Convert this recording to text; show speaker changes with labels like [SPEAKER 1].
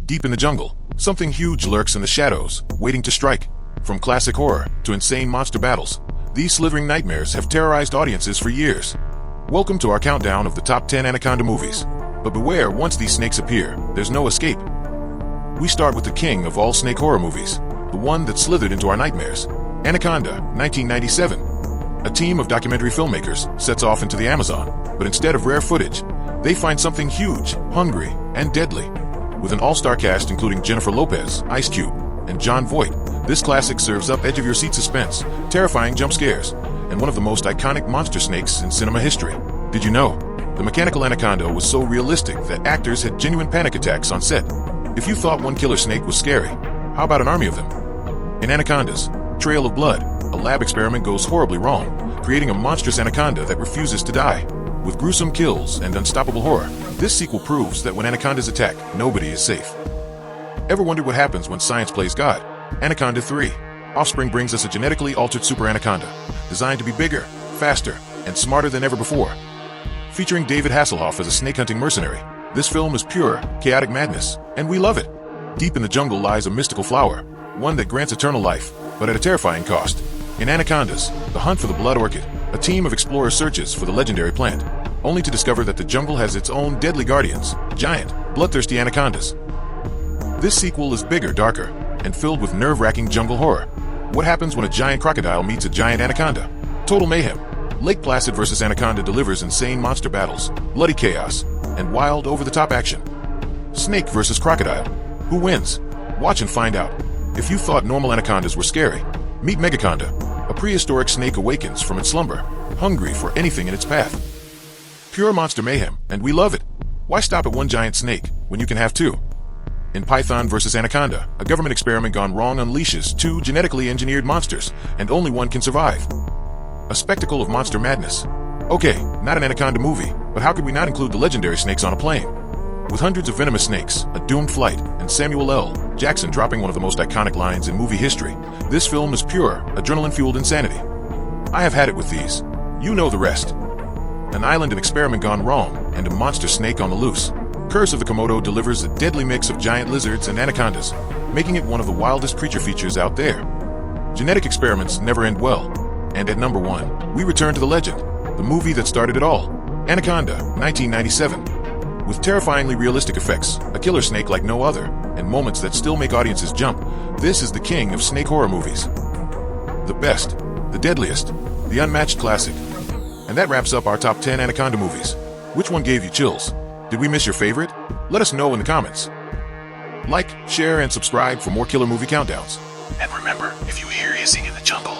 [SPEAKER 1] Deep in the jungle, something huge lurks in the shadows, waiting to strike. From classic horror to insane monster battles, these slithering nightmares have terrorized audiences for years. Welcome to our countdown of the top 10 Anaconda movies. But beware, once these snakes appear, there's no escape. We start with the king of all snake horror movies, the one that slithered into our nightmares. Anaconda, 1997. A team of documentary filmmakers sets off into the Amazon, but instead of rare footage, they find something huge, hungry, and deadly. With an all-star cast including Jennifer Lopez, Ice Cube, and Jon Voight, this classic serves up edge-of-your-seat suspense, terrifying jump scares, and one of the most iconic monster snakes in cinema history. Did you know? The mechanical anaconda was so realistic that actors had genuine panic attacks on set. If you thought one killer snake was scary, how about an army of them? In Anacondas, Trail of Blood, a lab experiment goes horribly wrong, creating a monstrous anaconda that refuses to die. With gruesome kills and unstoppable horror, this sequel proves that when anacondas attack, nobody is safe. Ever wondered what happens when science plays God? Anaconda 3. Offspring brings us a genetically altered super anaconda, designed to be bigger, faster, and smarter than ever before. Featuring David Hasselhoff as a snake-hunting mercenary, this film is pure, chaotic madness, and we love it. Deep in the jungle lies a mystical flower, one that grants eternal life, but at a terrifying cost. In Anacondas, the hunt for the blood orchid, a team of explorers searches for the legendary plant, only to discover that the jungle has its own deadly guardians, giant, bloodthirsty anacondas. This sequel is bigger, darker, and filled with nerve-wracking jungle horror. What happens when a giant crocodile meets a giant anaconda? Total mayhem. Lake Placid vs. Anaconda delivers insane monster battles, bloody chaos, and wild, over-the-top action. Snake vs. crocodile. Who wins? Watch and find out. If you thought normal anacondas were scary, meet MEGACONDA, a prehistoric snake awakens from its slumber, hungry for anything in its path. Pure monster mayhem, and we love it. Why stop at one giant snake when you can have two? In Python vs. Anaconda, a government experiment gone wrong unleashes two genetically engineered monsters, and only one can survive. A spectacle of monster madness. Okay, not an Anaconda movie, but how could we not include the legendary snakes on a plane? With hundreds of venomous snakes, a doomed flight, and Samuel L. Jackson dropping one of the most iconic lines in movie history, this film is pure, adrenaline-fueled insanity. I have had it with these. You know the rest. An island and experiment gone wrong, and a monster snake on the loose. Curse of the Komodo delivers a deadly mix of giant lizards and anacondas, making it one of the wildest creature features out there. Genetic experiments never end well. And at number 1, we return to the legend, the movie that started it all, Anaconda, 1997. With terrifyingly realistic effects, a killer snake like no other, and moments that still make audiences jump, this is the king of snake horror movies. The best, the deadliest, the unmatched classic. And that wraps up our top 10 Anaconda movies. Which one gave you chills? Did we miss your favorite? Let us know in the comments. Like, share, and subscribe for more killer movie countdowns.
[SPEAKER 2] And remember, if you hear hissing in the jungle,